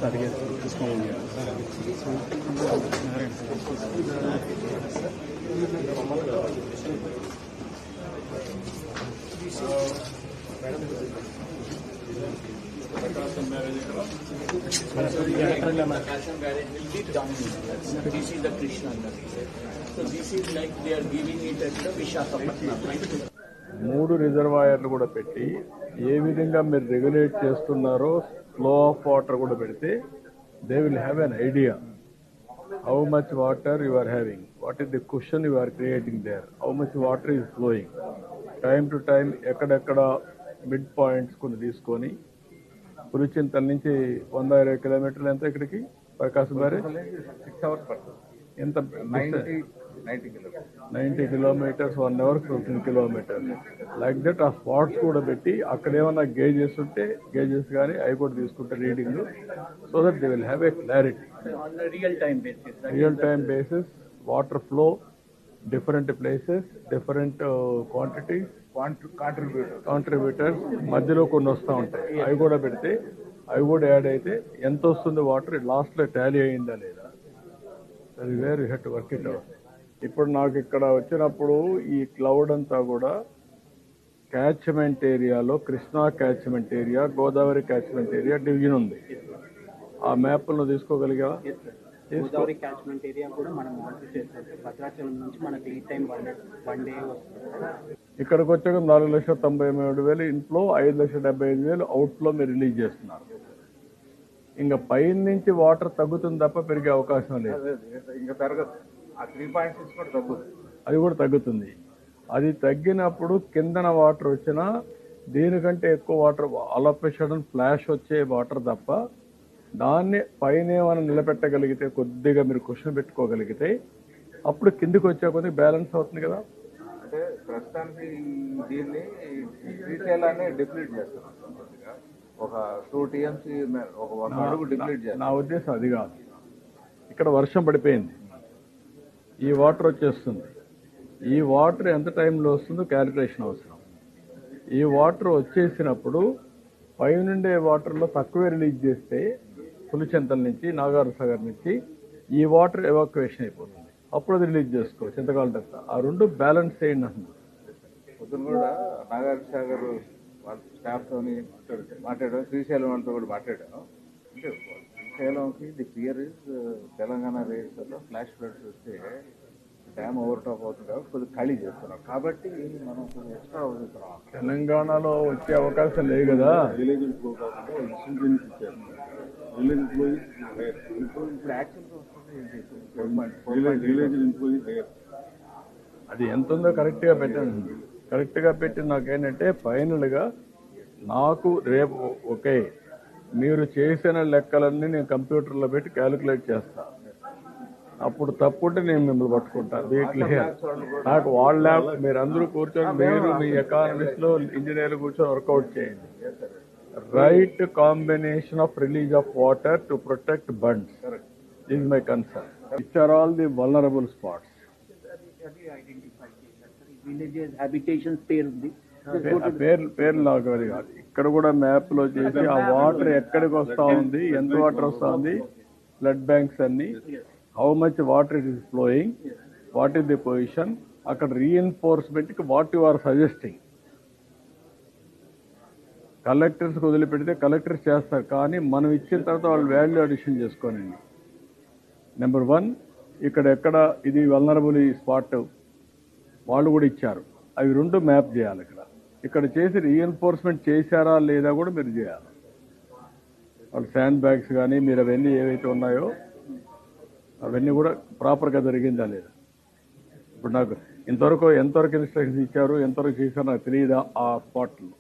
This is the Krishna Nadi. So this is like they are giving it at the Visakhapatnam. 3 రిజర్వాయర్లు కూడా పెట్టి ఏ విధంగా మీరు regulate చేస్తున్నారో ఫ్లో ఆఫ్ వాటర్ కూడా పెడితే they will have an idea how much water you are having, what is the question you are creating there, how much water is flowing. Time to time ఎక్కడెక్కడ mid points కొన్ని తీసుకొని పులిచింతల నుంచి 120 కిలోమీటర్లు ఎంత ఇక్కడికి ప్రకాశం barrage 6 hours పడుతుంది. ఎంత 90 kilometers 1 hour 15 kilometers like that. ఆ స్పాట్స్ కూడా పెట్టి అక్కడ ఏమన్నా గేజెస్ ఉంటే గేజెస్ కానీ అవి కూడా తీసుకుంటే reading, so that they will have a clarity On a real time basis. Water flow different places, different quantities, contributors మధ్యలో కొన్ని వస్తూ ఉంటాయి. అవి కూడా పెడితే అవి కూడా యాడ్ అయితే ఎంత వస్తుంది వాటర్ లాస్ట్లో టాలీ అయిందా లేదా, అది వేరు హెట్ వర్క్ ఇట్ అవుట్. ఇప్పుడు నాకు ఇక్కడ వచ్చినప్పుడు ఈ క్లౌడ్ అంతా కూడా క్యాచ్మెంట్ ఏరియాలో Krishna catchment area, Godavari catchment area division ఉంది. ఆ మ్యాప్లను తీసుకోగలిగా? గోదావరి క్యాచ్మెంట్ ఏరియా కూడా మనం మానిటర్ చేస్తుంటే భద్రాచలం నుంచి మనకి ఈ టైం వన్ డే వస్తుంది. ఇక్కడికి వచ్చాక 4,97,000 ఇన్ఫ్లో, 5,75,000 అవుట్ఫ్లో మీరు రిలీజ్ చేస్తున్నారు. ఇంకా పైన నుంచి వాటర్ తగ్గుతుంది తప్ప పెరిగే అవకాశం లేదు. ఇంకా పెరగదు. ఆ 3.6 కూడా తగ్గుతుంది. అది కూడా తగ్గుతుంది. అది తగ్గినప్పుడు కిందన వాటర్ వచ్చినా దీనికంటే ఎక్కువ వాటర్ అలపేషన్ ఫ్లాష్ వచ్చే వాటర్ తప్ప దాన్ని పైన ఏమైనా నిలబెట్టగలిగితే, కొద్దిగా మీరు క్వశ్చన్ పెట్టుకోగలిగితే అప్పుడు కిందికి వచ్చే కొద్దిగా బ్యాలెన్స్ అవుతుంది కదా. అంటే ప్రస్తుతానికి దీన్ని శ్రీశైలాన్ని డిప్లీట్ చేస్తున్నాం. ఒక 2 TMC ఒక 1 అడుగు డిప్లీట్ చేస్తాం. నా ఉద్దేశం అది కాదు. ఇక్కడ వర్షం పడిపోయింది, ఈ వాటర్ వచ్చేస్తుంది. ఈ వాటర్ ఎంత టైంలో వస్తుందో క్యాలిక్యులేషన్ అవసరం. ఈ వాటర్ వచ్చేసినప్పుడు పైనుండే వాటర్లో తక్కువే రిలీజ్ చేస్తే పులిచింతల నుంచి, నాగార్జునసాగర్ నుంచి ఈ వాటర్ ఎవాక్యువేషన్ అయిపోతుంది. అప్పుడు అది రిలీజ్ చేసుకో చింతకాల దత్త. ఆ రెండు బ్యాలెన్స్ చేయండి అంటున్నారు. పొద్దున కూడా నాగార్జునసాగర్ వాళ్ళ స్టాఫ్తో మాట్లాడాను, శ్రీశైలం వాళ్ళతో కూడా మాట్లాడాను. అంటే శ్రీశైలంకి ది ఫియర్ ఇస్ తెలంగాణ రేట్స్లో ఫ్లాష్ ఫ్లడ్స్ వస్తే డ్యామ్ ఓవర్టాప్ అవుతుంది కాబట్టి కొద్దిగా ఖాళీ చేస్తున్నాం. కాబట్టి మనం కొంచెం ఎక్స్ట్రా అవుతున్నాం. తెలంగాణలో వచ్చే అవకాశం లేదు కదా. విలేజ్ ఫ్లో కాకుండా ఇన్సూరెన్స్ ఇచ్చారు. విలేజ్ ఫ్లో ఇప్పుడు యాక్చువల్గా వస్తుంది విలేజ్ ఫ్లో హైయర్. అది ఎంత ఉందో కరెక్ట్గా పెట్టండి. కరెక్ట్గా పెట్టి నాకేంటంటే ఫైనల్గా నాకు రేపు ఓకే మీరు చేసిన లెక్కలన్నీ నేను కంప్యూటర్లో పెట్టి క్యాలిక్యులేట్ చేస్తాను. అప్పుడు తప్పుంటే నేను మిమ్మల్ని పట్టుకుంటాను. నాకు వాళ్ళ మీరు అందరూ కూర్చొని మీరు మీ ఎకానమిస్ట్లో ఇంజనీర్లు కూర్చొని వర్కౌట్ చేయండి. Right combination of release of water to protect bunds is my concern. Which are all the vulnerable spots. Villages habitations పేరు ఉంది. పేర్లు నాకు అది కాదు. ఇక్కడ కూడా మ్యాప్ లో చేసి ఆ వాటర్ ఎక్కడికి వస్తా ఉంది, ఎంత వాటర్ వస్తా ఉంది, ఫ్లడ్ బ్యాంక్స్ అన్ని, how much water it is flowing, what is the position, అక్కడ reinforcement what you are suggesting. కలెక్టర్స్కి వదిలిపెడితే కలెక్టర్స్ చేస్తారు, కానీ మనం ఇచ్చిన తర్వాత వాళ్ళు వాల్యూ అడిషన్ చేసుకోనండి. నెంబర్ 1 ఇక్కడ ఎక్కడ ఇది వల్నరబుల్ స్పాట్ వాళ్ళు కూడా ఇచ్చారు. అవి 2 మ్యాప్ చేయాలి. ఇక్కడ చేసి రీఎన్ఫోర్స్మెంట్ చేశారా లేదా కూడా మీరు చేయాలి. వాళ్ళు శాండ్ బ్యాగ్స్ కానీ మీరు అవన్నీ ఏవైతే ఉన్నాయో అవన్నీ కూడా ప్రాపర్గా జరిగిందా లేదా. ఇప్పుడు నాకు ఎంతవరకు ఇన్స్ట్రక్షన్స్ ఇచ్చారు, ఎంతవరకు చేశారో నాకు తెలియదా ఆ స్పాట్లో.